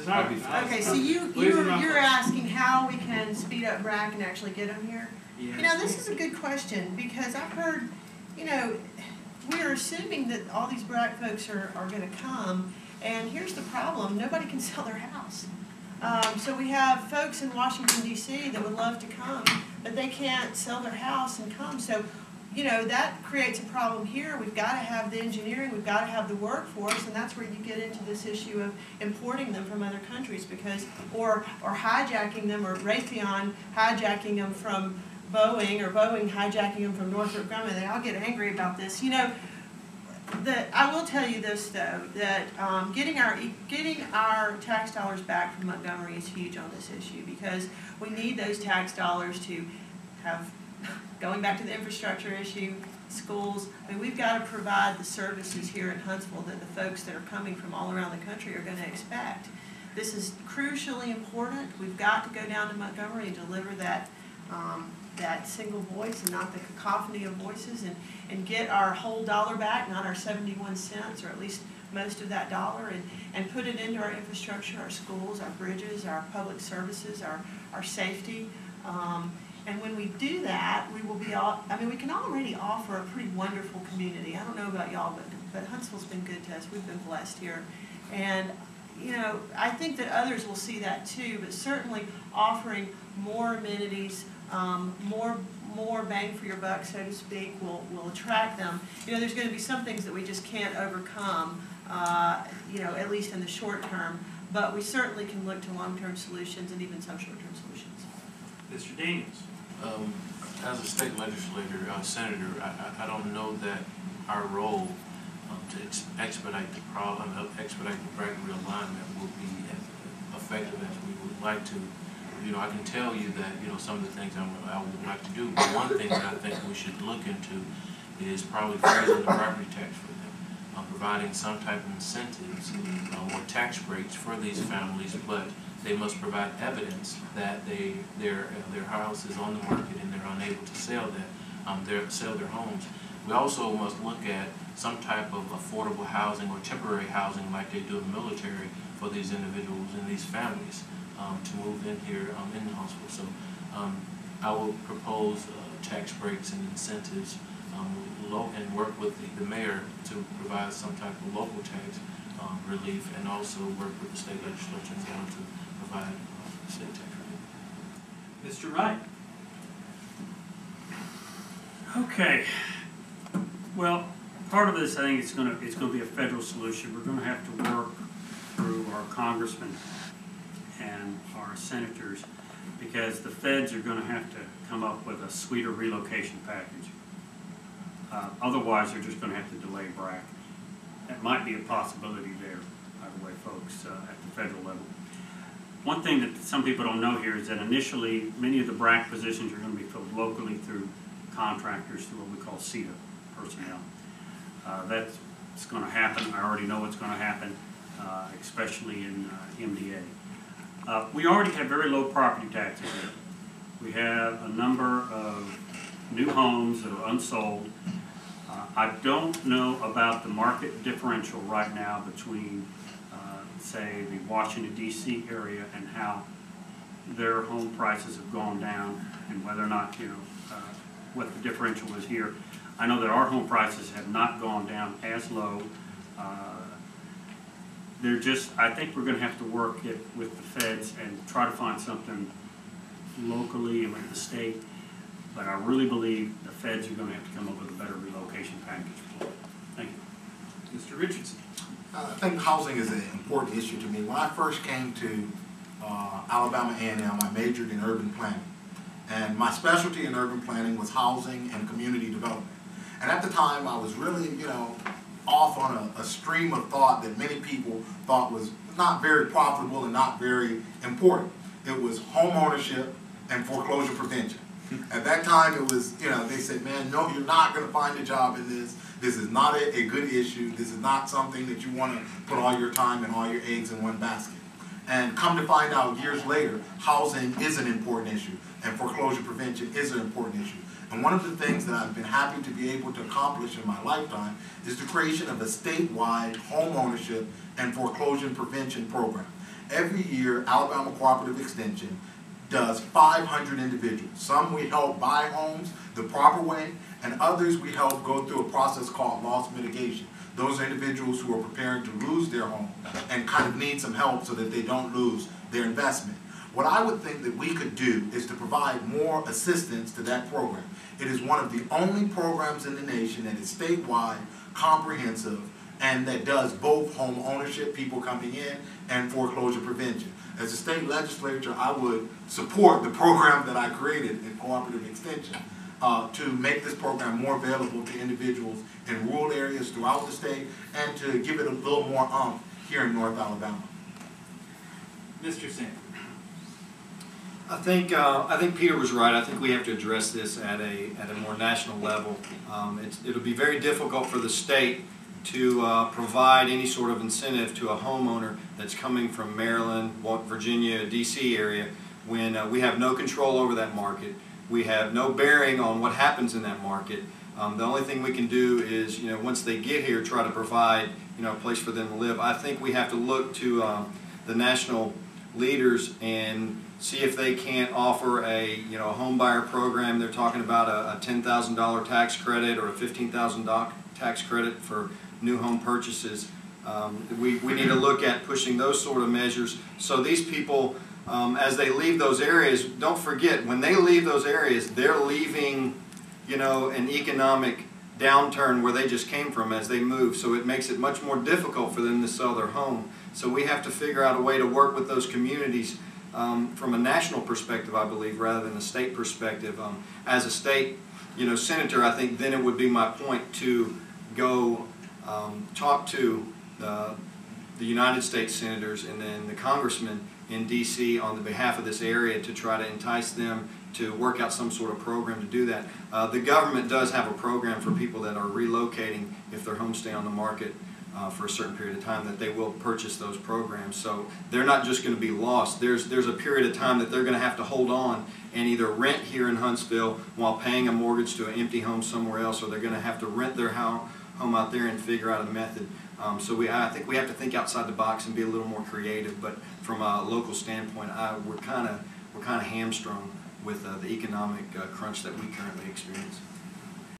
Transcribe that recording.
Okay, so you're asking how we can speed up BRAC and actually get them here? Yes. You know, this is a good question, because I've heard, you know, we're assuming that all these BRAC folks are going to come, and here's the problem: nobody can sell their house. So we have folks in Washington, D.C. that would love to come, but they can't sell their house and come. So, you know, that creates a problem here. We've got to have the engineering, we've got to have the workforce, and that's where you get into this issue of importing them from other countries, because, or hijacking them, or Raytheon hijacking them from Boeing, or Boeing hijacking them from Northrop Grumman. They all get angry about this. You know, I will tell you this though, that getting our tax dollars back from Montgomery is huge on this issue, because we need those tax dollars to have, going back to the infrastructure issue, schools. I mean, we've got to provide the services here in Huntsville that the folks that are coming from all around the country are going to expect. This is crucially important. We've got to go down to Montgomery and deliver that that single voice and not the cacophony of voices, and get our whole dollar back, not our 71 cents, or at least most of that dollar, and put it into our infrastructure, our schools, our bridges, our public services, our safety. And when we do that, we will be all, I mean, we can already offer a pretty wonderful community. I don't know about y'all, but Huntsville's been good to us. We've been blessed here. And, you know, I think that others will see that too, but certainly offering more amenities, more bang for your buck, so to speak, will attract them. You know, there's going to be some things that we just can't overcome, you know, at least in the short term, but we certainly can look to long-term solutions and even some short-term solutions. Mr. Daniels. As a state legislator, senator, I don't know that our role to expedite the problem, expedite the BRAC realignment will be as effective as we would like to. You know, I can tell you that, you know, some of the things I would like to do, but one thing that I think we should look into is probably freezing the property tax for them, providing some type of incentives or tax breaks for these families, but they must provide evidence that their house is on the market and they're unable to sell that, sell their homes. We also must look at some type of affordable housing or temporary housing like they do in the military for these individuals and these families to move in here in Huntsville. So I will propose tax breaks and incentives and work with the mayor to provide some type of local tax relief, and also work with the state legislature to provide state tax relief. Mr. Wright. Okay. Well, part of this, I think, it's going to be a federal solution. We're going to have to work through our congressmen and our senators, because the feds are going to have to come up with a sweeter relocation package. Otherwise, they're just going to have to delay BRAC. That might be a possibility there, by the way, folks, at the federal level. One thing that some people don't know here is that initially, many of the BRAC positions are going to be filled locally through contractors, through what we call CETA personnel. That's going to happen. I already know what's going to happen, especially in MDA. We already have very low property taxes here. We have a number of new homes that are unsold. I don't know about the market differential right now between, say, the Washington, D.C. area and how their home prices have gone down, and whether or not, you know, what the differential is here. I know that our home prices have not gone down as low. They're just, I think we're going to have to work it with the feds and try to find something locally and with the state. But I really believe the feds are going to have to come up with a better relocation package for it. Thank you. Mr. Richardson. I think housing is an important issue to me. When I first came to Alabama A&M, I majored in urban planning. And my specialty in urban planning was housing and community development. And at the time, I was really, you know, off on a stream of thought that many people thought was not very profitable and not very important. It was home ownership and foreclosure prevention. At that time, it was, you know, they said, man, no, you're not going to find a job in this. This is not a good issue. This is not something that you want to put all your time and all your eggs in one basket. And come to find out years later, housing is an important issue, and foreclosure prevention is an important issue. And one of the things that I've been happy to be able to accomplish in my lifetime is the creation of a statewide home ownership and foreclosure prevention program. every year Alabama Cooperative Extension does 500 individuals. Some we help buy homes the proper way, and others we help go through a process called loss mitigation. Those are individuals who are preparing to lose their home and kind of need some help so that they don't lose their investment. What I would think that we could do is to provide more assistance to that program. It is one of the only programs in the nation that is statewide, comprehensive, and that does both home ownership, people coming in, and foreclosure prevention. As a state legislature, I would support the program that I created in Cooperative Extension to make this program more available to individuals in rural areas throughout the state and to give it a little more oomph here in North Alabama. Mr. Sanford. I think Peter was right. I think we have to address this at a more national level. It'll be very difficult for the state to provide any sort of incentive to a homeowner that's coming from Maryland, Virginia, D.C. area when we have no control over that market. We have no bearing on what happens in that market. The only thing we can do is, once they get here, try to provide, a place for them to live. I think we have to look to the national leaders and see if they can't offer a home buyer program. They're talking about a $10,000 tax credit or a $15,000 tax credit for new home purchases. We need to look at pushing those sort of measures so these people, as they leave those areas, don't forget, when they leave those areas, they're leaving an economic downturn where they just came from as they move. So it makes it much more difficult for them to sell their home. So we have to figure out a way to work with those communities from a national perspective, I believe, rather than a state perspective. As a state, senator, I think then it would be my point to go talk to the United States senators and then the congressmen in D.C. on the behalf of this area to try to entice them to work out some sort of program to do that. The government does have a program for people that are relocating if their homes stay on the market for a certain period of time, that they will purchase those programs. So they're not just going to be lost. There's a period of time that they're going to have to hold on and either rent here in Huntsville while paying a mortgage to an empty home somewhere else, or they're going to have to rent their home out there and figure out a method. So I think we have to think outside the box and be a little more creative. But from a local standpoint, we're kind of hamstrung with the economic crunch that we currently experience.